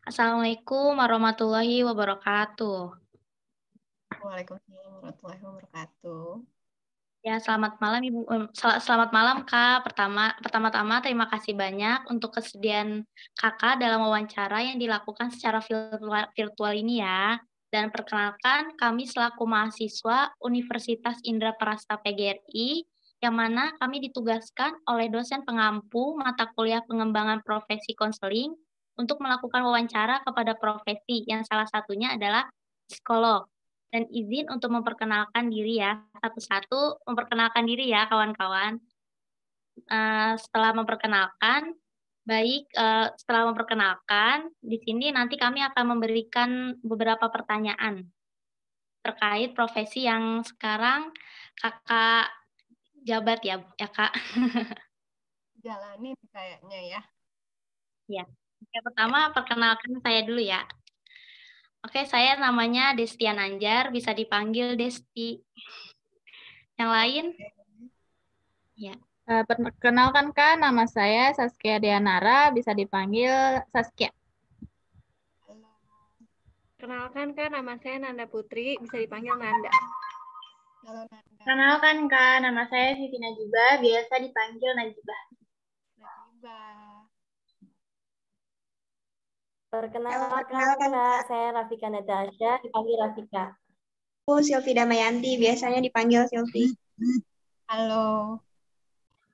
Assalamualaikum warahmatullahi wabarakatuh. Waalaikumsalam warahmatullahi wabarakatuh. Ya, selamat malam Ibu, selamat malam Kak. Pertama-tama terima kasih banyak untuk kesediaan Kakak dalam wawancara yang dilakukan secara virtual ini ya. Dan perkenalkan kami selaku mahasiswa Universitas Indra Prasta PGRI, yang mana kami ditugaskan oleh dosen pengampu mata kuliah pengembangan profesi konseling untuk melakukan wawancara kepada profesi yang salah satunya adalah psikolog. Dan izin untuk memperkenalkan diri ya, satu-satu memperkenalkan diri ya kawan-kawan. Setelah memperkenalkan, di sini nanti kami akan memberikan beberapa pertanyaan terkait profesi yang sekarang Kakak jabat ya Kak? Jalanin kayaknya ya. Ya. Oke, pertama perkenalkan saya dulu ya. Oke, saya namanya Destian Anjar, bisa dipanggil Desti. Yang lain? Ya. Perkenalkan Kak, nama saya Saskia Dianara, bisa dipanggil Saskia. Halo. Kenalkan Kak, nama saya Nanda Putri, bisa dipanggil Nanda. Halo Nanda. Kenalkan Kak, nama saya Siti Najibah, biasa dipanggil Najibah. Najibah. Perkenalkan Kak, saya Rafika Natasha, dipanggil Rafika. Aku Silvi Damayanti, biasanya dipanggil Silvi. Halo.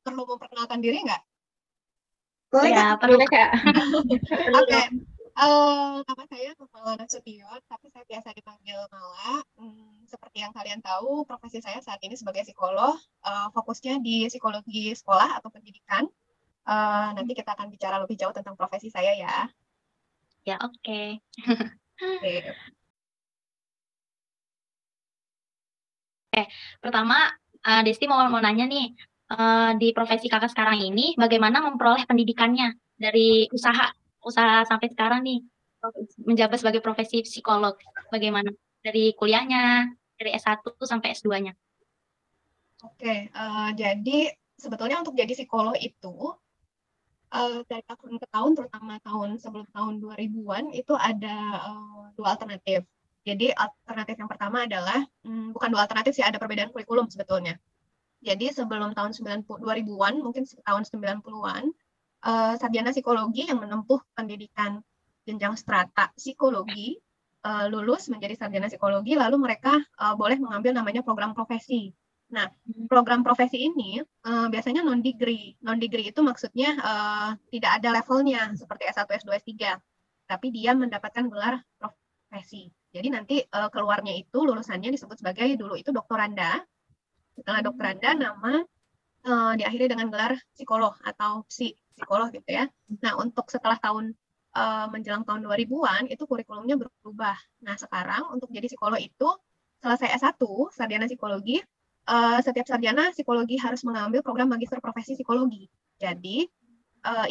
Perlu memperkenalkan diri nggak? Boleh Ya, Kak? perlu. Oke. Nama saya Mala Nasution, tapi saya biasa dipanggil Mala. Seperti yang kalian tahu, profesi saya saat ini sebagai psikolog, fokusnya di psikologi sekolah atau pendidikan. Nanti kita akan bicara lebih jauh tentang profesi saya ya. Ya, oke. Oke. Pertama, Desti mau nanya nih, di profesi Kakak sekarang ini bagaimana memperoleh pendidikannya dari usaha sampai sekarang nih, menjabat sebagai profesi psikolog, bagaimana? Dari kuliahnya, dari S1 sampai S2-nya? Oke, jadi sebetulnya untuk jadi psikolog itu dari tahun ke tahun, terutama sebelum tahun 2000-an, itu ada dua alternatif. Jadi alternatif yang pertama adalah, bukan dua alternatif sih, ada perbedaan kurikulum sebetulnya. Jadi sebelum tahun 2000-an, mungkin tahun 90-an, sarjana psikologi yang menempuh pendidikan jenjang strata psikologi, lulus menjadi sarjana psikologi, lalu mereka boleh mengambil namanya program profesi. Nah, program profesi ini biasanya non-degree. Non-degree itu maksudnya tidak ada levelnya seperti S1, S2, S3. Tapi dia mendapatkan gelar profesi. Jadi nanti keluarnya itu lulusannya disebut sebagai dulu itu doktoranda. Setelah doktoranda nama diakhiri dengan gelar psikolog atau psikolog gitu ya. Nah, untuk setelah menjelang tahun 2000-an itu kurikulumnya berubah. Nah, sekarang untuk jadi psikolog itu selesai S1, sarjana psikologi, setiap sarjana psikologi harus mengambil program magister profesi psikologi. Jadi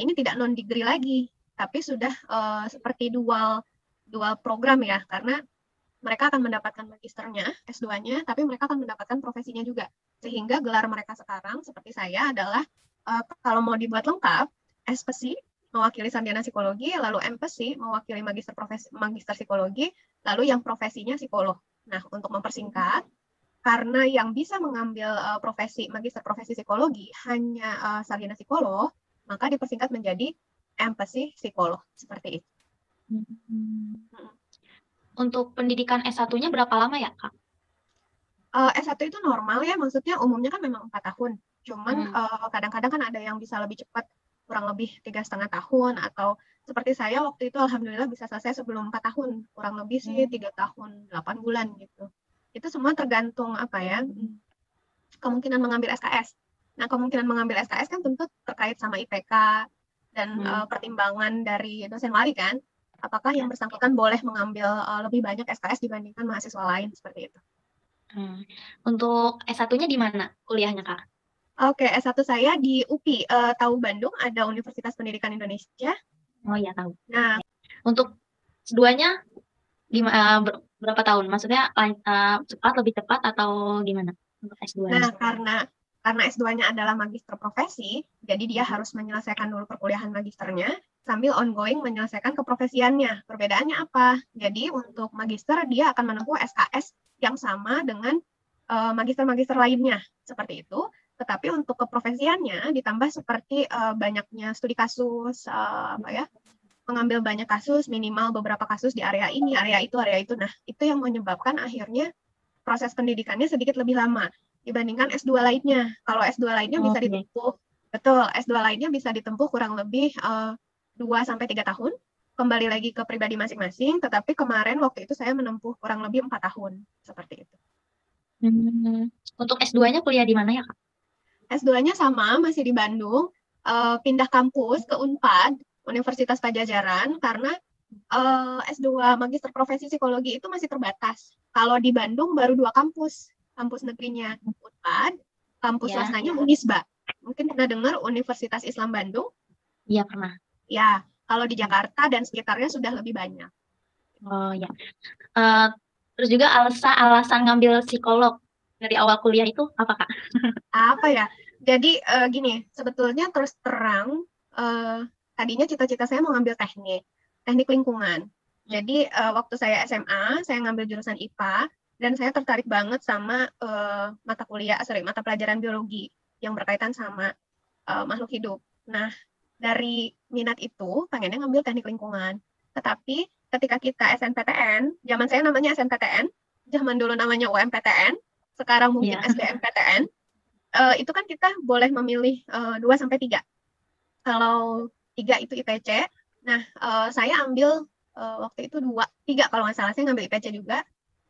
ini tidak non-degree lagi, tapi sudah seperti dual program ya, karena mereka akan mendapatkan magisternya, S2-nya, tapi mereka akan mendapatkan profesinya juga. Sehingga gelar mereka sekarang, seperti saya, adalah kalau mau dibuat lengkap, SPSI mewakili sarjana psikologi, lalu MPSI mewakili magister psikologi, lalu yang profesinya psikolog. Nah, untuk mempersingkat, karena yang bisa mengambil magister profesi psikologi hanya sarjana psikolog, maka dipersingkat menjadi MPSI psikolog, seperti itu. Untuk pendidikan S1-nya berapa lama ya, Kak? S1 itu normal ya, maksudnya umumnya kan memang 4 tahun. Cuman kadang-kadang kan ada yang bisa lebih cepat, kurang lebih 3,5 tahun, atau seperti saya waktu itu alhamdulillah bisa selesai sebelum 4 tahun, kurang lebih sih 3 tahun 8 bulan gitu. Itu semua tergantung kemungkinan mengambil SKS. Nah, kemungkinan mengambil SKS kan tentu terkait sama IPK dan pertimbangan dari dosen wali kan. Apakah yang bersangkutan boleh mengambil lebih banyak SKS dibandingkan mahasiswa lain seperti itu. Untuk S1-nya di mana kuliahnya, Kak? Oke, S1 saya di UPI. Tahu Bandung ada Universitas Pendidikan Indonesia? Oh iya, tahu. Nah, untuk S2-nya berapa tahun? Maksudnya lebih cepat atau gimana untuk S2-nya? Nah, karena S2-nya adalah magister profesi, jadi dia harus menyelesaikan dulu perkuliahan magisternya. sambil ongoing menyelesaikan keprofesiannya. Perbedaannya apa? Jadi untuk magister dia akan menempuh SKS yang sama dengan magister-magister lainnya, seperti itu. Tetapi untuk keprofesiannya ditambah seperti banyaknya studi kasus, mengambil banyak kasus, minimal beberapa kasus di area ini, area itu. Nah, itu yang menyebabkan akhirnya proses pendidikannya sedikit lebih lama dibandingkan S2 lainnya. Kalau S2 lainnya bisa ditempuh, betul, S2 lainnya bisa ditempuh kurang lebih 2-3 tahun. Kembali lagi ke pribadi masing-masing, tetapi kemarin waktu itu saya menempuh kurang lebih 4 tahun, seperti itu. Untuk S2-nya kuliah di mana ya, Kak? S2-nya sama, masih di Bandung, pindah kampus ke Unpad, Universitas Padjadjaran, karena S2 Magister Profesi Psikologi itu masih terbatas. Kalau di Bandung baru 2 kampus negerinya Unpad, kampus swastanya Unisba. Mungkin pernah dengar Universitas Islam Bandung? Iya, pernah. Ya, kalau di Jakarta dan sekitarnya sudah lebih banyak. Oh ya. Terus juga alasan ngambil psikolog dari awal kuliah itu apa, Kak? Apa ya? Jadi gini, sebetulnya terus terang tadinya cita-cita saya mau ngambil teknik lingkungan. Jadi waktu saya SMA, saya ngambil jurusan IPA dan saya tertarik banget sama mata pelajaran biologi yang berkaitan sama makhluk hidup. Nah, dari minat itu pengennya ngambil teknik lingkungan. Tetapi ketika kita SNPTN, zaman saya namanya SNPTN, zaman dulu namanya UMPTN, sekarang mungkin SBMPTN, itu kan kita boleh memilih 2-3. Kalau 3 itu IPC. Nah, saya ambil waktu itu 3 kalau nggak salah. Saya ngambil IPC juga.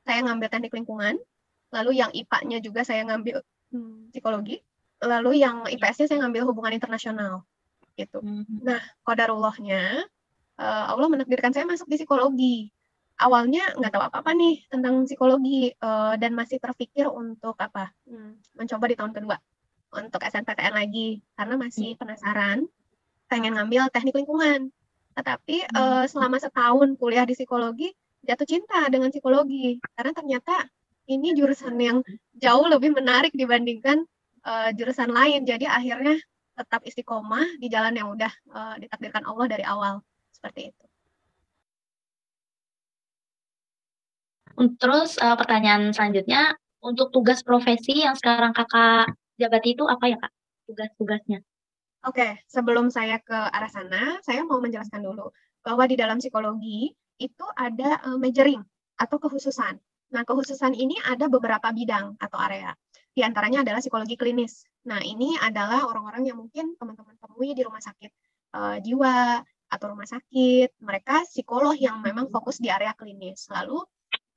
Saya ngambil teknik lingkungan. Lalu yang IPA-nya juga saya ngambil psikologi. Lalu yang IPS-nya saya ngambil hubungan internasional. Gitu. Nah, qadarullah-nya, Allah menakdirkan saya masuk di psikologi. Awalnya nggak tahu apa-apa nih tentang psikologi dan masih terpikir untuk mencoba di tahun kedua untuk SNPTN lagi karena masih penasaran pengen ngambil teknik lingkungan. Tetapi selama setahun kuliah di psikologi jatuh cinta dengan psikologi karena ternyata ini jurusan yang jauh lebih menarik dibandingkan jurusan lain. Jadi akhirnya tetap istiqomah di jalan yang udah ditakdirkan Allah dari awal. Seperti itu. Terus pertanyaan selanjutnya, untuk tugas profesi yang sekarang Kakak jabati itu apa ya, Kak? Tugas-tugasnya. Oke, sebelum saya ke arah sana, saya mau menjelaskan dulu bahwa di dalam psikologi itu ada majoring atau kekhususan. Nah, kekhususan ini ada beberapa bidang atau area. Di antaranya adalah psikologi klinis. Nah, ini adalah orang-orang yang mungkin teman-teman temui di rumah sakit jiwa atau rumah sakit. Mereka psikolog yang memang fokus di area klinis. Lalu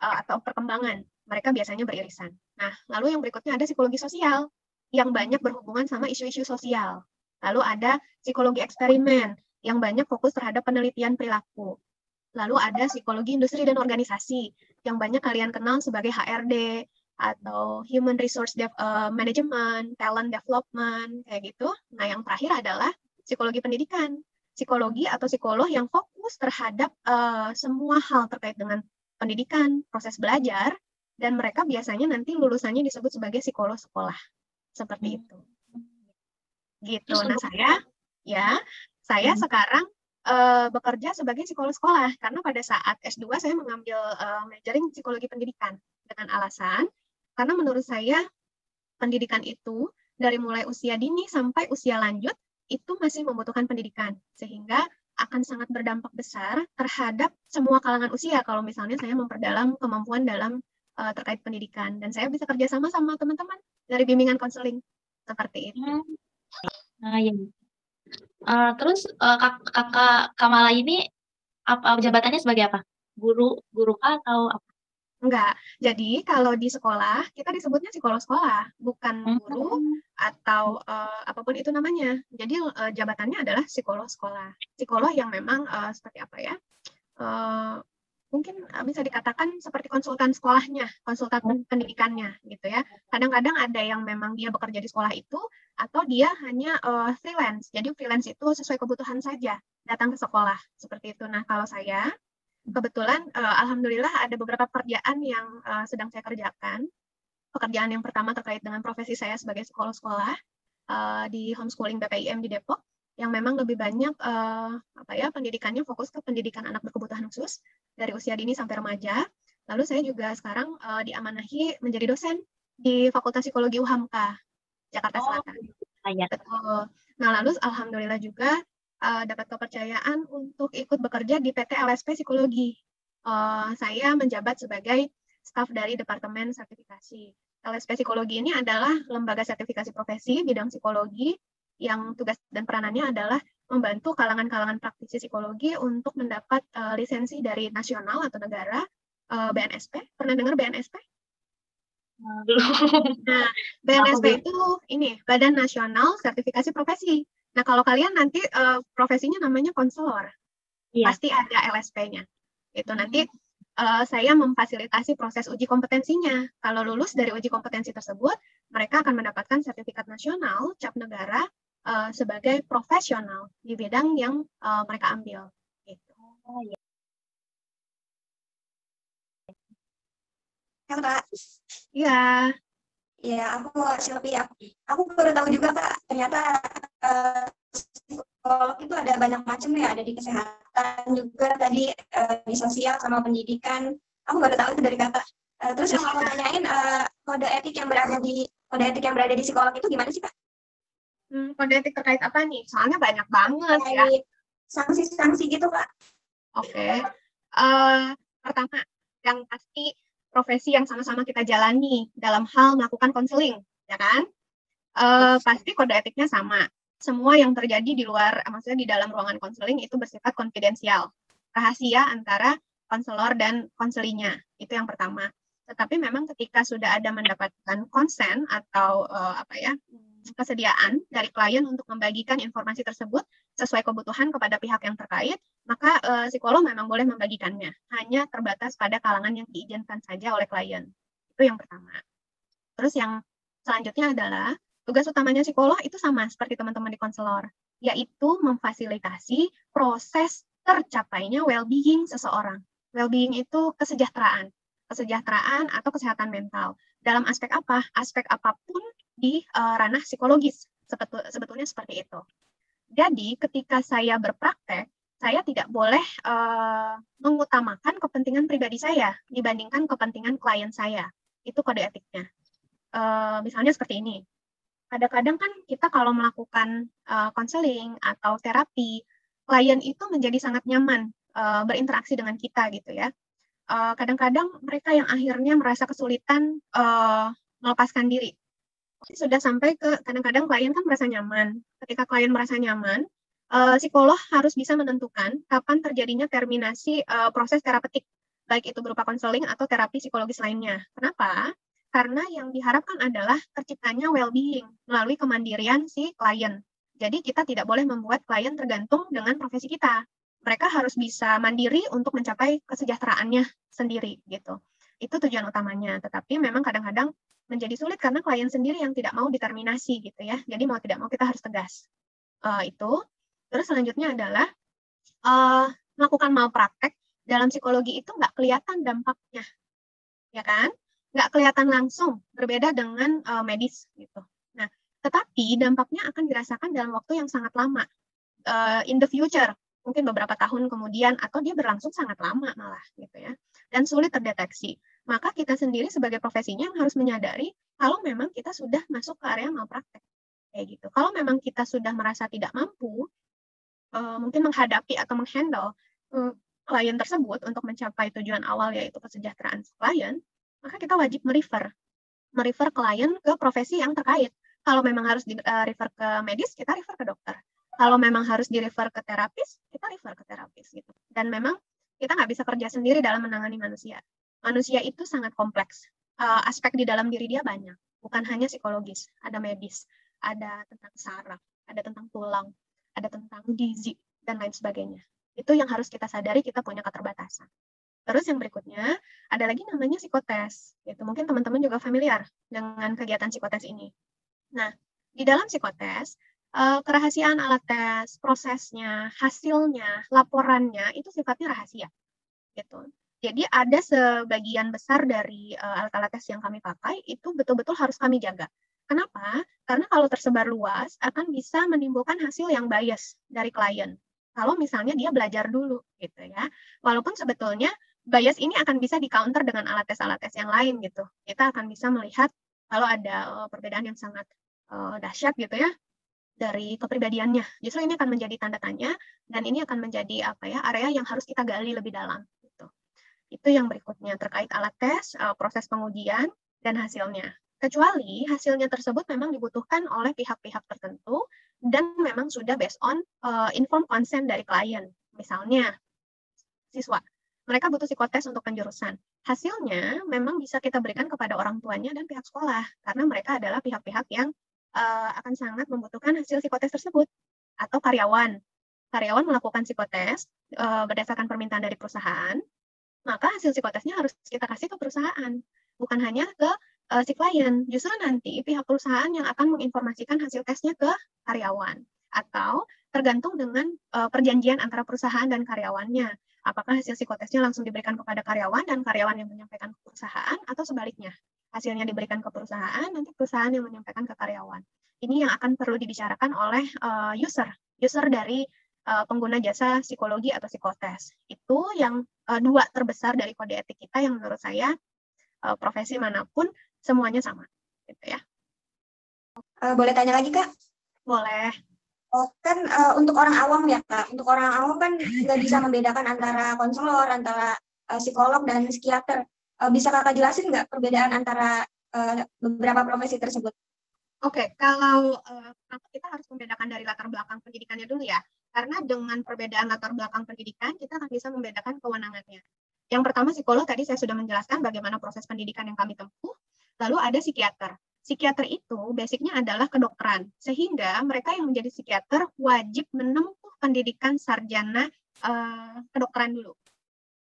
atau perkembangan. Mereka biasanya beririsan. Nah, lalu yang berikutnya ada psikologi sosial yang banyak berhubungan sama isu-isu sosial. Lalu ada psikologi eksperimen yang banyak fokus terhadap penelitian perilaku. Lalu ada psikologi industri dan organisasi yang banyak kalian kenal sebagai HRD atau Human Resource Management, Talent Development, kayak gitu. Nah, yang terakhir adalah psikologi pendidikan. Psikologi atau psikolog yang fokus terhadap semua hal terkait dengan pendidikan, proses belajar, dan mereka biasanya nanti lulusannya disebut sebagai psikolog sekolah. Seperti itu. Gitu. Nah, saya sekarang bekerja sebagai psikolog sekolah karena pada saat S2 saya mengambil majoring psikologi pendidikan dengan alasan karena menurut saya pendidikan itu dari mulai usia dini sampai usia lanjut itu masih membutuhkan pendidikan sehingga akan sangat berdampak besar terhadap semua kalangan usia kalau misalnya saya memperdalam kemampuan dalam terkait pendidikan dan saya bisa kerjasama sama teman-teman dari bimbingan konseling seperti itu. Nah, ya. Terus kakak Kamala ini jabatannya sebagai apa? Guru atau apa? Enggak. Jadi kalau di sekolah kita disebutnya psikolog sekolah, bukan guru atau apapun itu namanya. Jadi jabatannya adalah psikolog sekolah. Psikolog yang memang seperti apa ya? Mungkin bisa dikatakan seperti konsultan sekolahnya, konsultan pendidikannya gitu ya. Kadang-kadang ada yang memang dia bekerja di sekolah itu atau dia hanya freelance. Jadi freelance itu sesuai kebutuhan saja datang ke sekolah seperti itu. Nah, kalau saya kebetulan alhamdulillah ada beberapa pekerjaan yang sedang saya kerjakan. Pekerjaan yang pertama terkait dengan profesi saya sebagai psikolog sekolah di homeschooling BPIM di Depok. yang memang lebih banyak pendidikannya fokus ke pendidikan anak berkebutuhan khusus dari usia dini sampai remaja. Lalu saya juga sekarang diamanahi menjadi dosen di Fakultas Psikologi UHAMKA Jakarta Selatan. Iya. Betul. Nah, lalu alhamdulillah juga dapat kepercayaan untuk ikut bekerja di PT LSP Psikologi. Saya menjabat sebagai staf dari Departemen Sertifikasi. LSP Psikologi ini adalah lembaga sertifikasi profesi bidang psikologi yang tugas dan peranannya adalah membantu kalangan-kalangan praktisi psikologi untuk mendapat lisensi dari nasional atau negara, BNSP. Pernah dengar BNSP? Nah, BNSP itu ini Badan Nasional Sertifikasi Profesi. Nah, kalau kalian nanti profesinya namanya konselor, pasti ada LSP-nya. Itu nanti saya memfasilitasi proses uji kompetensinya. Kalau lulus dari uji kompetensi tersebut, mereka akan mendapatkan sertifikat nasional cap negara sebagai profesional di bidang yang mereka ambil. Gitu. Halo Kak. Iya. Ya, aku Sylvie. Aku baru tahu juga Kak, ternyata psikolog itu ada banyak macam ya, ada di kesehatan juga tadi, di sosial sama pendidikan. Aku baru tahu itu dari Kakak. Terus yang mau tanyain, kode etik yang berada di psikolog itu gimana sih Kak? Kode etik terkait apa nih? Soalnya banyak banget ya. Sanksi-sanksi gitu Kak. Oke. Pertama, yang pasti profesi yang sama-sama kita jalani dalam hal melakukan konseling, ya kan? Pasti kode etiknya sama. Semua yang terjadi di luar, maksudnya di dalam ruangan konseling itu bersifat konfidensial, rahasia antara konselor dan konselinya. Itu yang pertama. Tetapi memang ketika sudah ada mendapatkan konsen atau kesediaan dari klien untuk membagikan informasi tersebut sesuai kebutuhan kepada pihak yang terkait, maka psikolog memang boleh membagikannya. Hanya terbatas pada kalangan yang diizinkan saja oleh klien. Itu yang pertama. Terus yang selanjutnya adalah tugas utamanya psikolog itu sama seperti teman-teman di konselor, yaitu memfasilitasi proses tercapainya well-being seseorang. Well-being itu kesejahteraan atau kesehatan mental. Dalam aspek apa? Aspek apapun di ranah psikologis, sebetulnya seperti itu. Jadi ketika saya berpraktek, saya tidak boleh mengutamakan kepentingan pribadi saya dibandingkan kepentingan klien saya. Itu kode etiknya. Misalnya seperti ini. Kadang-kadang kan kita kalau melakukan konseling atau terapi, klien itu menjadi sangat nyaman berinteraksi dengan kita gitu ya. Kadang-kadang mereka yang akhirnya merasa kesulitan melepaskan diri. Sudah sampai ke kadang-kadang klien kan merasa nyaman. Ketika klien merasa nyaman, psikolog harus bisa menentukan kapan terjadinya terminasi proses terapeutik, baik itu berupa konseling atau terapi psikologis lainnya. Kenapa? Karena yang diharapkan adalah terciptanya well-being melalui kemandirian si klien. Jadi kita tidak boleh membuat klien tergantung dengan profesi kita. Mereka harus bisa mandiri untuk mencapai kesejahteraannya sendiri gitu. Itu tujuan utamanya. Tetapi memang kadang-kadang menjadi sulit karena klien sendiri yang tidak mau diterminasi gitu ya. Jadi mau tidak mau kita harus tegas. Itu. Terus selanjutnya adalah melakukan malpraktek dalam psikologi itu nggak kelihatan dampaknya, ya kan? Nggak kelihatan langsung, berbeda dengan medis gitu. Nah, tetapi dampaknya akan dirasakan dalam waktu yang sangat lama, in the future, mungkin beberapa tahun kemudian, atau dia berlangsung sangat lama malah gitu ya, dan sulit terdeteksi. Maka kita sendiri sebagai profesinya yang harus menyadari kalau memang kita sudah masuk ke area malpraktek, kayak gitu. Kalau memang kita sudah merasa tidak mampu, mungkin menghadapi atau menghandle klien tersebut untuk mencapai tujuan awal yaitu kesejahteraan klien, maka kita wajib merefer klien ke profesi yang terkait. Kalau memang harus di-refer ke medis, kita refer ke dokter. Kalau memang harus di-refer ke terapis, kita refer ke terapis gitu. Dan memang kita nggak bisa kerja sendiri dalam menangani manusia. Manusia itu sangat kompleks. Aspek di dalam diri dia banyak. Bukan hanya psikologis, ada medis, ada tentang saraf, ada tentang tulang, ada tentang gizi, dan lain sebagainya. Itu yang harus kita sadari, kita punya keterbatasan. Terus yang berikutnya, ada lagi namanya psikotes. Itu mungkin teman-teman juga familiar dengan kegiatan psikotes ini. Nah, di dalam psikotes, kerahasiaan alat tes, prosesnya, hasilnya, laporannya, itu sifatnya rahasia. Gitu. Jadi ada sebagian besar dari alat-alat tes yang kami pakai, itu betul-betul harus kami jaga. Kenapa? Karena kalau tersebar luas akan bisa menimbulkan hasil yang bias dari klien. Kalau misalnya dia belajar dulu gitu ya. Walaupun sebetulnya bias ini akan bisa di-counter dengan alat tes yang lain gitu. Kita akan bisa melihat kalau ada perbedaan yang sangat dahsyat gitu ya dari kepribadiannya. Justru ini akan menjadi tanda tanya dan ini akan menjadi area yang harus kita gali lebih dalam gitu. Itu yang berikutnya terkait alat tes, proses pengujian dan hasilnya. Kecuali hasilnya tersebut memang dibutuhkan oleh pihak-pihak tertentu dan memang sudah based on informed consent dari klien. Misalnya siswa, mereka butuh psikotes untuk penjurusan. Hasilnya memang bisa kita berikan kepada orang tuanya dan pihak sekolah karena mereka adalah pihak-pihak yang akan sangat membutuhkan hasil psikotes tersebut. Atau karyawan melakukan psikotes berdasarkan permintaan dari perusahaan, maka hasil psikotesnya harus kita kasih ke perusahaan, bukan hanya ke si klien. Justru nanti pihak perusahaan yang akan menginformasikan hasil tesnya ke karyawan, atau tergantung dengan perjanjian antara perusahaan dan karyawannya. Apakah hasil psikotesnya langsung diberikan kepada karyawan dan karyawan yang menyampaikan ke perusahaan, atau sebaliknya, hasilnya diberikan ke perusahaan, nanti perusahaan yang menyampaikan ke karyawan. Ini yang akan perlu dibicarakan oleh user dari pengguna jasa psikologi atau psikotes. Itu yang dua terbesar dari kode etik kita yang menurut saya profesi manapun semuanya sama, gitu ya. Boleh tanya lagi, Kak? Boleh. Kan untuk orang awam ya, Kak. Untuk orang awam kan nggak bisa membedakan antara konselor, antara psikolog dan psikiater. Bisa Kakak jelasin nggak perbedaan antara beberapa profesi tersebut? Oke, kalau kita harus membedakan dari latar belakang pendidikannya dulu ya. Karena dengan perbedaan latar belakang pendidikan, kita akan bisa membedakan kewenangannya. Yang pertama psikolog, tadi saya sudah menjelaskan bagaimana proses pendidikan yang kami tempuh. Lalu ada psikiater. Psikiater itu basicnya adalah kedokteran. Sehingga mereka yang menjadi psikiater wajib menempuh pendidikan sarjana kedokteran dulu.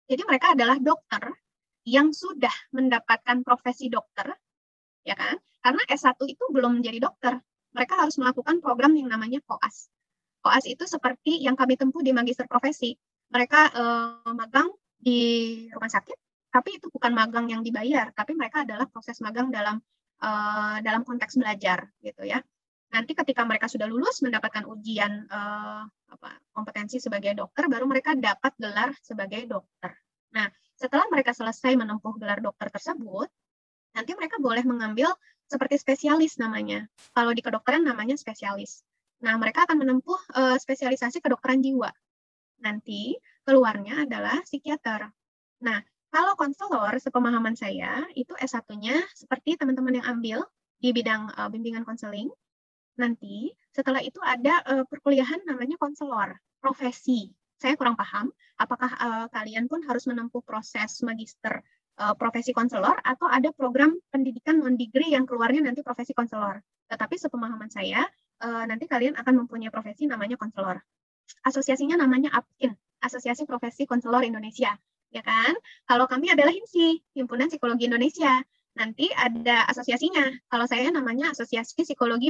Jadi mereka adalah dokter yang sudah mendapatkan profesi dokter, ya kan? Karena S1 itu belum menjadi dokter. Mereka harus melakukan program yang namanya koas. Koas itu seperti yang kami tempuh di magister profesi. Mereka magang di rumah sakit, tapi itu bukan magang yang dibayar, tapi mereka adalah proses magang dalam konteks belajar, gitu ya. Nanti ketika mereka sudah lulus mendapatkan ujian kompetensi sebagai dokter, baru mereka dapat gelar sebagai dokter. Nah, setelah mereka selesai menempuh gelar dokter tersebut, nanti mereka boleh mengambil seperti spesialis namanya. Kalau di kedokteran namanya spesialis. Nah, mereka akan menempuh spesialisasi kedokteran jiwa. Nanti keluarnya adalah psikiater. Nah, kalau konselor, sepemahaman saya, itu S1-nya seperti teman-teman yang ambil di bidang bimbingan konseling. Nanti setelah itu ada perkuliahan namanya konselor, profesi. Saya kurang paham, apakah kalian pun harus menempuh proses magister profesi konselor atau ada program pendidikan non-degree yang keluarnya nanti profesi konselor. Tetapi sepemahaman saya, nanti kalian akan mempunyai profesi namanya konselor. Asosiasinya namanya APKIN, Asosiasi Profesi Konselor Indonesia. Ya kan? Kalau kami adalah HIMSI, Himpunan Psikologi Indonesia. Nanti ada asosiasinya. Kalau saya namanya Asosiasi Psikolog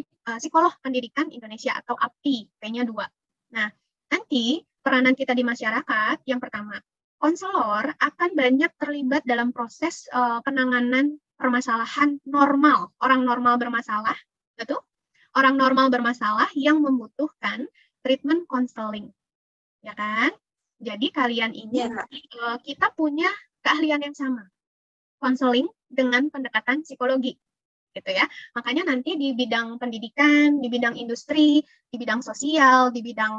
Pendidikan Indonesia atau APPI, P-nya 2. Nah, nanti peranan kita di masyarakat, yang pertama, konselor akan banyak terlibat dalam proses penanganan permasalahan normal. Orang normal bermasalah, betul? Orang normal bermasalah yang membutuhkan treatment konseling. Ya kan? Jadi kalian ini kita punya keahlian yang sama. Konseling dengan pendekatan psikologi. Gitu ya. Makanya nanti di bidang pendidikan, di bidang industri, di bidang sosial, di bidang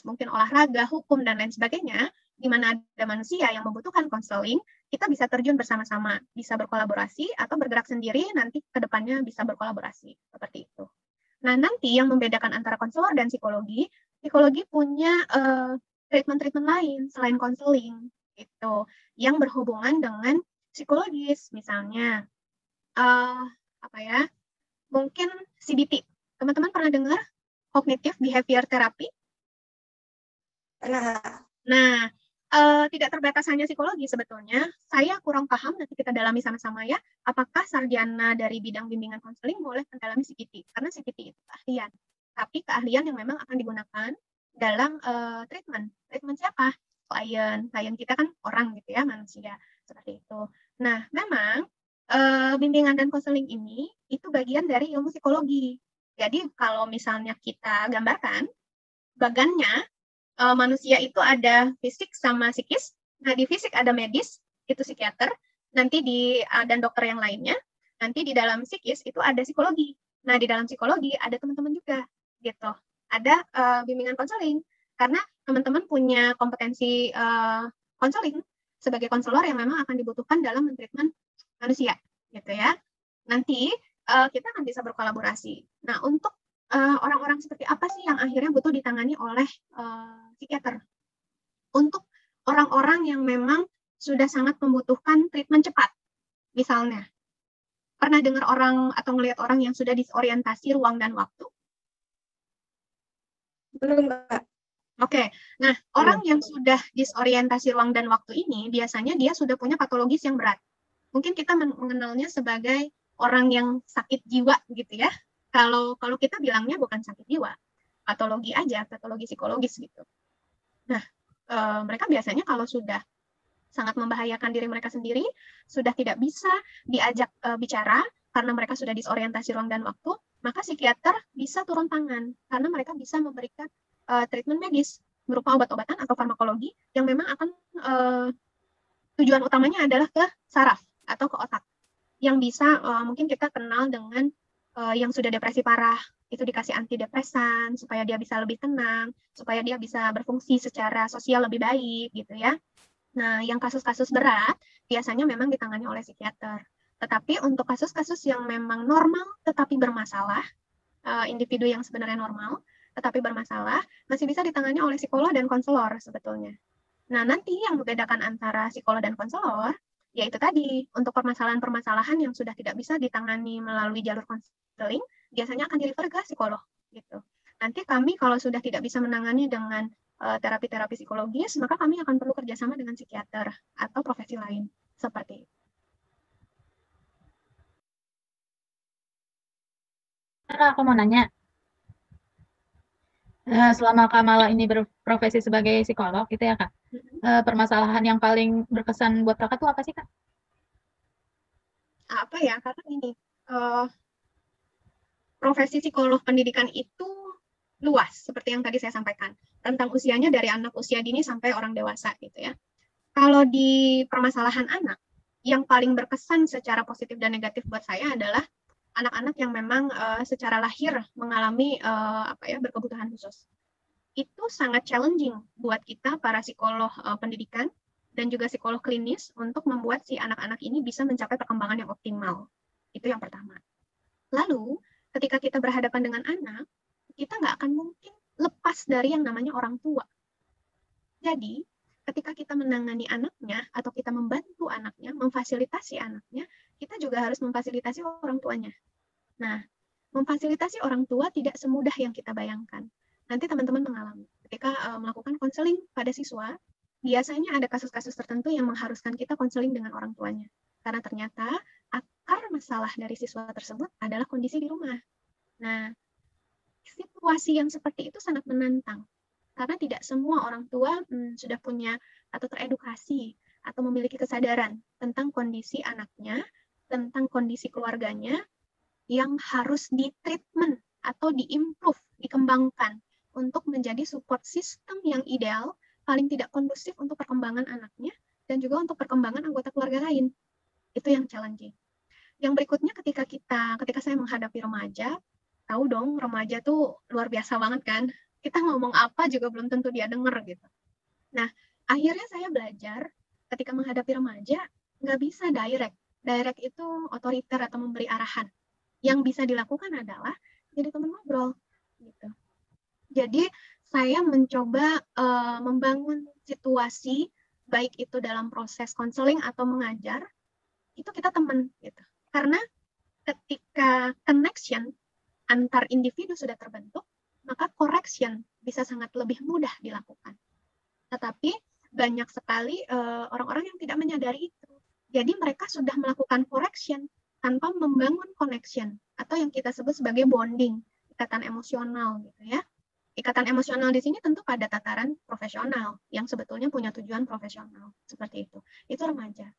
mungkin olahraga, hukum, dan lain sebagainya, di mana ada manusia yang membutuhkan konseling, kita bisa terjun bersama-sama, bisa berkolaborasi, atau bergerak sendiri, nanti ke depannya bisa berkolaborasi. Seperti itu. Nah, nanti yang membedakan antara konselor dan psikologi punya treatment-treatment lain selain konseling, gitu, yang berhubungan dengan psikologis, misalnya, mungkin CBT. Teman-teman pernah dengar Cognitive Behavior Therapy? Pernah. Nah, tidak terbatas hanya psikologi sebetulnya. Saya kurang paham, nanti kita dalami sama-sama ya, apakah sarjana dari bidang bimbingan konseling boleh mendalami CBT. Karena CBT itu keahlian. Tapi keahlian yang memang akan digunakan dalam treatment. Treatment siapa? Klien kita kan orang gitu ya, manusia. Seperti itu. Nah, memang bimbingan dan konseling ini itu bagian dari ilmu psikologi. Jadi kalau misalnya kita gambarkan, bagannya manusia itu ada fisik sama psikis. Nah, di fisik ada medis, itu psikiater. Nanti dan dokter yang lainnya. Nanti di dalam psikis itu ada psikologi. Nah, di dalam psikologi ada teman-teman juga, gitu. Ada bimbingan konseling. Karena teman-teman punya kompetensi konseling sebagai konselor yang memang akan dibutuhkan dalam mentreatment manusia, gitu ya. Nanti kita akan bisa berkolaborasi. Nah, untuk orang-orang seperti apa sih yang akhirnya butuh ditangani oleh psikiater? Untuk orang-orang yang memang sudah sangat membutuhkan treatment cepat, misalnya. Pernah dengar orang atau melihat orang yang sudah disorientasi ruang dan waktu? Belum, Kak. Oke, nah orang yang sudah disorientasi ruang dan waktu ini biasanya dia sudah punya patologis yang berat. Mungkin kita mengenalnya sebagai orang yang sakit jiwa gitu ya. Kalau kita bilangnya bukan sakit jiwa, patologi aja, patologi psikologis gitu. Nah, mereka biasanya kalau sudah sangat membahayakan diri mereka sendiri, sudah tidak bisa diajak bicara karena mereka sudah disorientasi ruang dan waktu, maka psikiater bisa turun tangan karena mereka bisa memberikan treatment medis berupa obat-obatan atau farmakologi yang memang akan tujuan utamanya adalah ke saraf atau ke otak, yang bisa mungkin kita kenal dengan yang sudah depresi parah, itu dikasih antidepresan supaya dia bisa lebih tenang, supaya dia bisa berfungsi secara sosial lebih baik gitu ya. Nah, yang kasus-kasus berat biasanya memang ditangani oleh psikiater. Tetapi untuk kasus-kasus yang memang normal tetapi bermasalah, individu yang sebenarnya normal tetapi bermasalah, masih bisa ditangani oleh psikolog dan konselor sebetulnya. Nah, nanti yang membedakan antara psikolog dan konselor, yaitu tadi, untuk permasalahan-permasalahan yang sudah tidak bisa ditangani melalui jalur konseling, biasanya akan di-refer ke psikolog. Gitu. Nanti kami kalau sudah tidak bisa menangani dengan terapi-terapi psikologis, maka kami akan perlu kerjasama dengan psikiater atau profesi lain, seperti itu. Aku mau nanya, selama Kak Mala ini berprofesi sebagai psikolog, gitu ya Kak, permasalahan yang paling berkesan buat Kakak tuh apa sih Kak? Apa ya, karena ini, profesi psikolog pendidikan itu luas, seperti yang tadi saya sampaikan. Rentang usianya dari anak usia dini sampai orang dewasa gitu ya. Kalau di permasalahan anak, yang paling berkesan secara positif dan negatif buat saya adalah anak-anak yang memang secara lahir mengalami berkebutuhan khusus. Itu sangat challenging buat kita para psikolog pendidikan dan juga psikolog klinis untuk membuat si anak-anak ini bisa mencapai perkembangan yang optimal. Itu yang pertama. Lalu, ketika kita berhadapan dengan anak, kita nggak akan mungkin lepas dari yang namanya orang tua. Jadi, ketika kita menangani anaknya atau kita membantu anaknya, memfasilitasi anaknya, kita juga harus memfasilitasi orang tuanya. Nah, memfasilitasi orang tua tidak semudah yang kita bayangkan. Nanti teman-teman mengalami. Ketika melakukan konseling pada siswa, biasanya ada kasus-kasus tertentu yang mengharuskan kita konseling dengan orang tuanya. Karena ternyata akar masalah dari siswa tersebut adalah kondisi di rumah. Nah, situasi yang seperti itu sangat menantang. Karena tidak semua orang tua sudah punya atau teredukasi atau memiliki kesadaran tentang kondisi anaknya, tentang kondisi keluarganya yang harus di-treatment atau di-improve, dikembangkan untuk menjadi support system yang ideal, paling tidak kondusif untuk perkembangan anaknya dan juga untuk perkembangan anggota keluarga lain. Itu yang challenging. Yang berikutnya ketika saya menghadapi remaja, tahu dong remaja tuh luar biasa banget kan. Kita ngomong apa juga belum tentu dia denger gitu. Nah, akhirnya saya belajar ketika menghadapi remaja, nggak bisa direct. Direct itu otoriter atau memberi arahan. Yang bisa dilakukan adalah jadi teman ngobrol. Gitu. Jadi, saya mencoba membangun situasi, baik itu dalam proses konseling atau mengajar, itu kita teman. Gitu. Karena ketika connection antar individu sudah terbentuk, maka correction bisa sangat lebih mudah dilakukan. Tetapi banyak sekali orang-orang yang tidak menyadari itu. Jadi mereka sudah melakukan correction tanpa membangun connection atau yang kita sebut sebagai bonding, ikatan emosional gitu ya. Ikatan emosional di sini tentu pada tataran profesional yang sebetulnya punya tujuan profesional seperti itu. Itu remaja.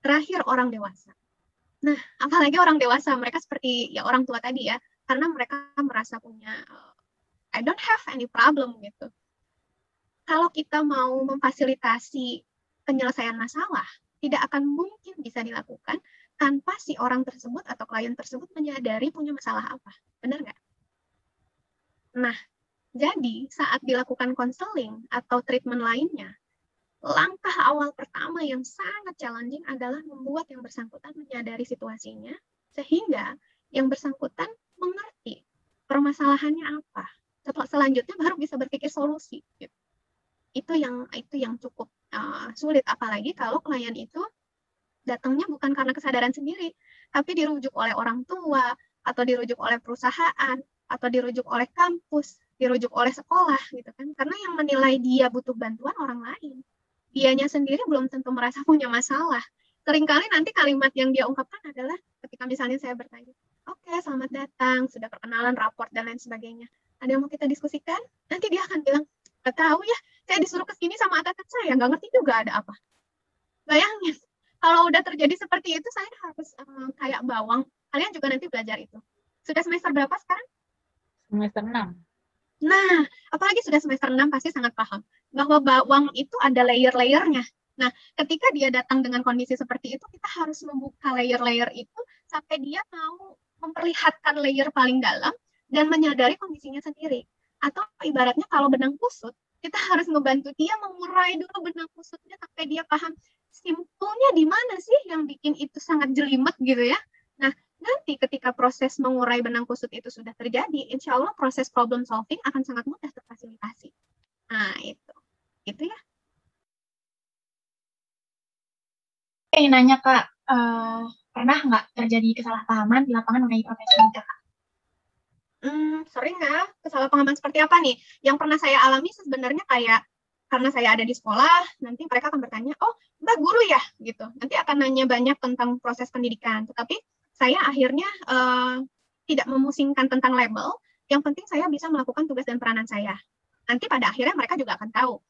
Terakhir orang dewasa. Nah, apalagi orang dewasa, mereka seperti ya orang tua tadi ya, karena mereka merasa punya I don't have any problem gitu. Kalau kita mau memfasilitasi penyelesaian masalah, tidak akan mungkin bisa dilakukan tanpa si orang tersebut atau klien tersebut menyadari punya masalah apa. Benar nggak? Nah, jadi saat dilakukan konseling atau treatment lainnya, langkah awal pertama yang sangat challenging adalah membuat yang bersangkutan menyadari situasinya, sehingga yang bersangkutan mengerti permasalahannya apa. Selanjutnya baru bisa berpikir solusi. Gitu. Itu yang cukup sulit, apalagi kalau klien itu datangnya bukan karena kesadaran sendiri, tapi dirujuk oleh orang tua, atau dirujuk oleh perusahaan, atau dirujuk oleh kampus, dirujuk oleh sekolah, gitu kan. Karena yang menilai dia butuh bantuan orang lain. Dianya sendiri belum tentu merasa punya masalah. Seringkali nanti kalimat yang dia ungkapkan adalah ketika misalnya saya bertanya, oke, selamat datang, sudah perkenalan, raport, dan lain sebagainya. Ada yang mau kita diskusikan? Nanti dia akan bilang, nggak tahu ya, saya disuruh ke sini sama atasan saya, nggak ngerti juga ada apa. Bayangin, kalau udah terjadi seperti itu, saya harus kayak bawang. Kalian juga nanti belajar itu. Sudah semester berapa sekarang? Semester 6. Nah, apalagi sudah semester 6 pasti sangat paham bahwa bawang itu ada layer-layernya. Nah, ketika dia datang dengan kondisi seperti itu, kita harus membuka layer-layer itu sampai dia mau memperlihatkan layer paling dalam dan menyadari kondisinya sendiri. Atau ibaratnya kalau benang kusut, kita harus membantu dia mengurai dulu benang kusutnya sampai dia paham simpulnya di mana sih yang bikin itu sangat jelimet gitu ya. Nah, nanti ketika proses mengurai benang kusut itu sudah terjadi, insya Allah proses problem solving akan sangat mudah terfasilitasi. Nah, itu ya. Ingin nanya Kak, pernah nggak terjadi kesalahpahaman di lapangan mengenai profesi Kakak? Sering ya, kesalahpahaman seperti apa nih? Yang pernah saya alami sebenarnya kayak, karena saya ada di sekolah, nanti mereka akan bertanya, oh Mbak guru ya? Gitu. Nanti akan nanya banyak tentang proses pendidikan. Tetapi saya akhirnya tidak memusingkan tentang label, yang penting saya bisa melakukan tugas dan peranan saya. Nanti pada akhirnya mereka juga akan tahu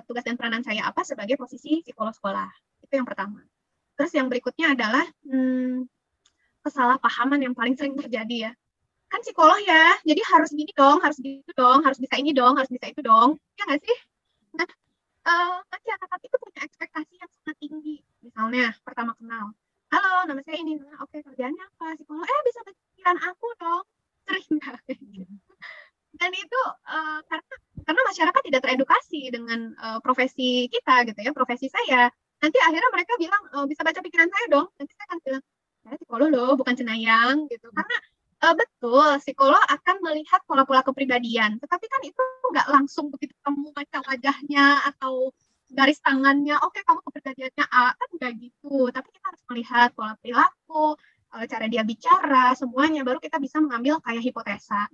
tugas dan peranan saya apa sebagai posisi psikolog sekolah. Itu yang pertama. Terus yang berikutnya adalah kesalahpahaman yang paling sering terjadi ya. Kan psikolog ya, jadi harus gini dong, harus gitu dong, harus bisa ini dong, harus bisa itu dong. Ya nggak sih? Nah, masyarakat itu punya ekspektasi yang sangat tinggi. Misalnya, pertama kenal. Halo, nama saya ini. Oke, kerjaannya apa? Psikolog. Bisa baca pikiran aku dong. Sering nggak? Dan itu karena masyarakat tidak teredukasi dengan profesi kita gitu ya, profesi saya. Nanti akhirnya mereka bilang, bisa baca pikiran saya dong. Nanti saya akan bilang, saya psikolog loh, bukan cenayang gitu. Karena betul, psikolog akan melihat pola-pola kepribadian. Tetapi kan itu nggak langsung begitu kamu baca wajahnya atau garis tangannya, oke kamu kepribadiannya A, kan nggak gitu. Tapi kita harus melihat pola perilaku, cara dia bicara, semuanya. Baru kita bisa mengambil kayak hipotesa.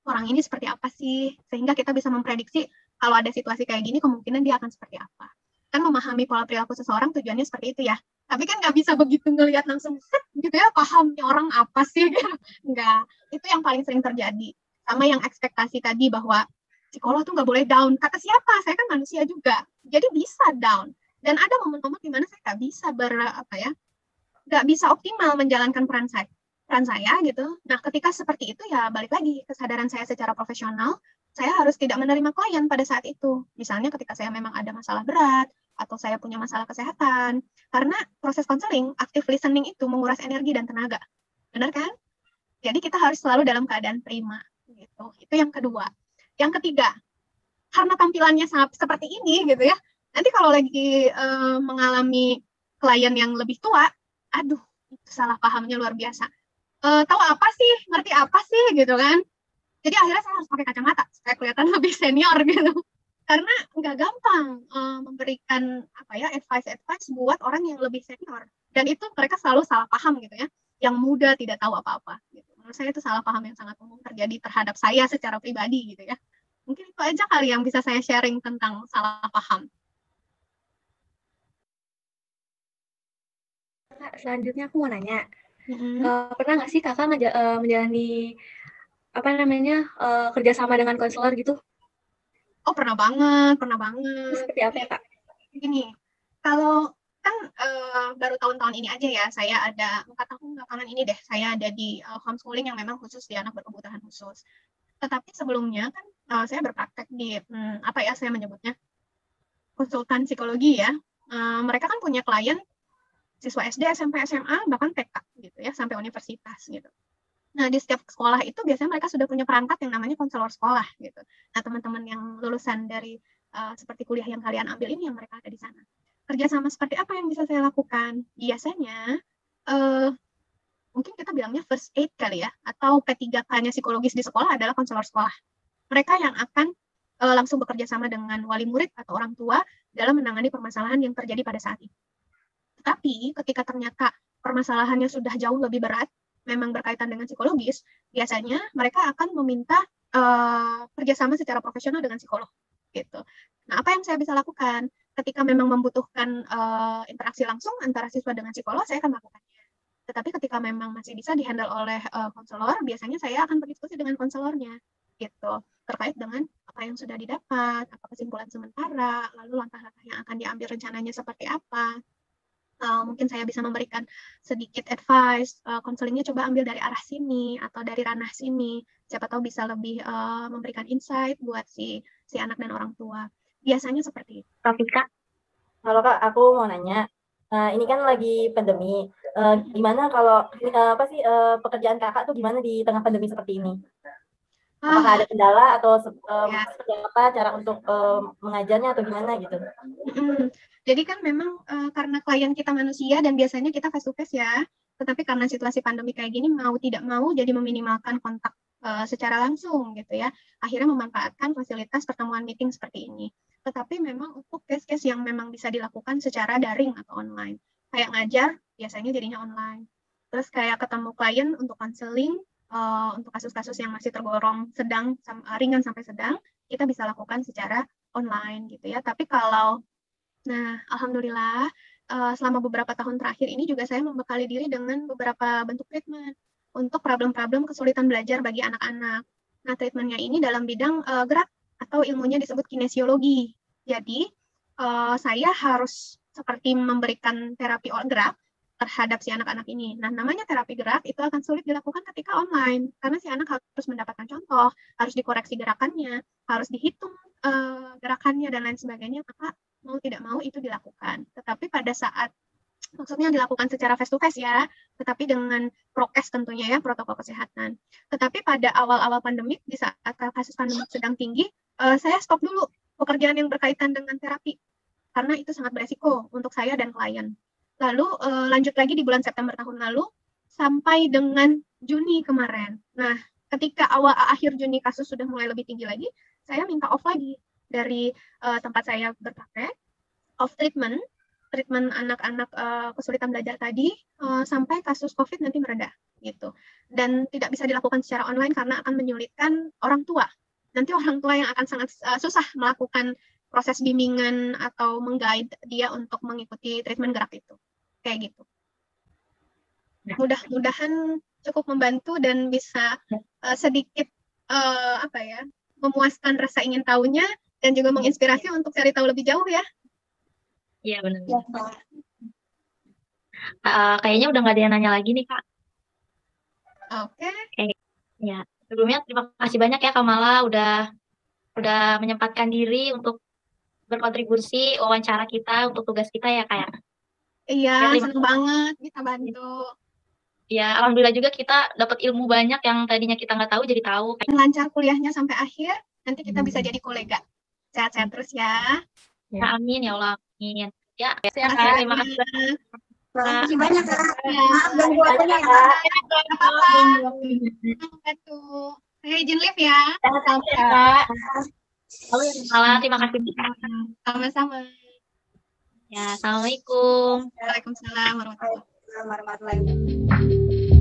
Orang ini seperti apa sih? Sehingga kita bisa memprediksi kalau ada situasi kayak gini, kemungkinan dia akan seperti apa. Kan memahami pola perilaku seseorang tujuannya seperti itu ya. Tapi kan nggak bisa begitu ngelihat langsung gitu ya, pahamnya orang apa sih gitu. Nggak, itu yang paling sering terjadi. Sama yang ekspektasi tadi bahwa psikolog tuh nggak boleh down. Kata siapa? Saya kan manusia juga. Jadi bisa down. Dan ada momen-momen di mana saya nggak bisa nggak bisa optimal menjalankan peran saya gitu. Nah, ketika seperti itu ya balik lagi kesadaran saya secara profesional, saya harus tidak menerima klien pada saat itu. Misalnya ketika saya memang ada masalah berat, atau saya punya masalah kesehatan. Karena proses konseling, active listening itu menguras energi dan tenaga. Benar kan? Jadi kita harus selalu dalam keadaan prima. Gitu. Itu yang kedua. Yang ketiga, karena tampilannya sangat seperti ini gitu ya, nanti kalau lagi mengalami klien yang lebih tua, aduh, itu salah pahamnya luar biasa. Tahu apa sih, ngerti apa sih gitu kan. Jadi akhirnya saya harus pakai kacamata supaya kelihatan lebih senior gitu. Karena nggak gampang memberikan advice buat orang yang lebih senior. Dan itu mereka selalu salah paham gitu ya. Yang muda tidak tahu apa-apa. Gitu. Menurut saya itu salah paham yang sangat umum terjadi terhadap saya secara pribadi gitu ya. Mungkin itu aja kali yang bisa saya sharing tentang salah paham. Selanjutnya aku mau nanya, pernah nggak sih kakak menjalani kerjasama dengan konselor gitu? Oh pernah banget. Seperti apa ya Kak? Gini, kalau kan baru tahun-tahun ini aja ya, saya ada 4 tahun belakangan ini deh, saya ada di homeschooling yang memang khusus di anak berkebutuhan khusus. Tetapi sebelumnya kan saya berpraktek di apa ya saya menyebutnya konsultan psikologi ya. Mereka kan punya klien siswa SD, SMP, SMA, bahkan TK gitu ya, sampai universitas gitu. Nah, di setiap sekolah itu biasanya mereka sudah punya perangkat yang namanya konselor sekolah gitu. Nah, teman-teman yang lulusan dari seperti kuliah yang kalian ambil ini yang mereka ada di sana. Kerjasama seperti apa yang bisa saya lakukan? Biasanya mungkin kita bilangnya first aid kali ya, atau P3K-nya psikologis di sekolah adalah konselor sekolah. Mereka yang akan langsung bekerja sama dengan wali murid atau orang tua dalam menangani permasalahan yang terjadi pada saat itu. Tetapi ketika ternyata permasalahannya sudah jauh lebih berat, memang berkaitan dengan psikologis, biasanya mereka akan meminta kerjasama secara profesional dengan psikolog. Gitu. Nah, apa yang saya bisa lakukan? Ketika memang membutuhkan interaksi langsung antara siswa dengan psikolog, saya akan melakukannya. Tetapi ketika memang masih bisa dihandle oleh konselor, biasanya saya akan berdiskusi dengan konselornya, gitu, terkait dengan apa yang sudah didapat, apa kesimpulan sementara, lalu langkah-langkah yang akan diambil rencananya seperti apa. Mungkin saya bisa memberikan sedikit advice, konselingnya coba ambil dari arah sini atau dari ranah sini, siapa tahu bisa lebih memberikan insight buat si anak dan orang tua. Biasanya seperti itu. Rafika. Halo Kak, aku mau nanya. Ini kan lagi pandemi. Gimana kalau pekerjaan Kakak tuh gimana di tengah pandemi seperti ini? Apakah ada kendala atau seperti apa cara untuk mengajarnya atau gimana gitu? Jadi kan memang karena klien kita manusia dan biasanya kita face to face ya, tetapi karena situasi pandemi kayak gini mau tidak mau jadi meminimalkan kontak secara langsung gitu ya. Akhirnya memanfaatkan fasilitas pertemuan meeting seperti ini. Tetapi memang untuk case-case yang memang bisa dilakukan secara daring atau online. Kayak ngajar biasanya jadinya online. Terus kayak ketemu klien untuk counseling, untuk kasus-kasus yang masih tergolong sedang, ringan sampai sedang, kita bisa lakukan secara online gitu ya. Tapi kalau alhamdulillah selama beberapa tahun terakhir ini juga saya membekali diri dengan beberapa bentuk treatment untuk problem-problem kesulitan belajar bagi anak-anak. Nah, treatmentnya ini dalam bidang gerak atau ilmunya disebut kinesiologi. Jadi, saya harus seperti memberikan terapi gerak terhadap si anak-anak ini. Nah, namanya terapi gerak itu akan sulit dilakukan ketika online, karena si anak harus mendapatkan contoh, harus dikoreksi gerakannya, harus dihitung gerakannya, dan lain sebagainya, maka mau tidak mau itu dilakukan. Tetapi pada saat, maksudnya dilakukan secara face to face ya, tetapi dengan prokes tentunya ya, protokol kesehatan. Tetapi pada awal-awal pandemik, di saat kasus pandemik sedang tinggi, saya stop dulu pekerjaan yang berkaitan dengan terapi, karena itu sangat beresiko untuk saya dan klien. Lalu lanjut lagi di bulan September tahun lalu, sampai dengan Juni kemarin. Nah, ketika akhir Juni kasus sudah mulai lebih tinggi lagi, saya minta off lagi dari tempat saya berpraktek, off treatment anak-anak kesulitan belajar tadi sampai kasus COVID nanti mereda gitu. Dan tidak bisa dilakukan secara online karena akan menyulitkan orang tua. Nanti orang tua yang akan sangat susah melakukan proses bimbingan atau meng-guide dia untuk mengikuti treatment gerak itu. Kayak gitu. Mudah-mudahan cukup membantu dan bisa sedikit memuaskan rasa ingin tahunya dan juga menginspirasi untuk cari tahu lebih jauh ya. Iya benar. Kayaknya udah nggak ada yang nanya lagi nih Kak. Oke. Ya, sebelumnya terima kasih banyak ya Kak Mala udah menyempatkan diri untuk berkontribusi wawancara kita untuk tugas kita ya Kak ya. Iya, senang banget bisa bantu. Ya, alhamdulillah juga kita dapat ilmu banyak yang tadinya kita nggak tahu jadi tahu. Lancar kuliahnya sampai akhir, nanti kita bisa jadi kolega. Sehat-sehat terus ya. Ya, amin ya Allah. Amin. Ya, terima kasih. Terima kasih banyak Kak. Maaf ganggu waktunya ya. Apa-apa. Saya izin live ya. Kak. Halo, terima kasih. Sama-sama. Ya, assalamualaikum. Waalaikumsalam warahmatullahi wabarakatuh. Warahmatullahi wabarakatuh.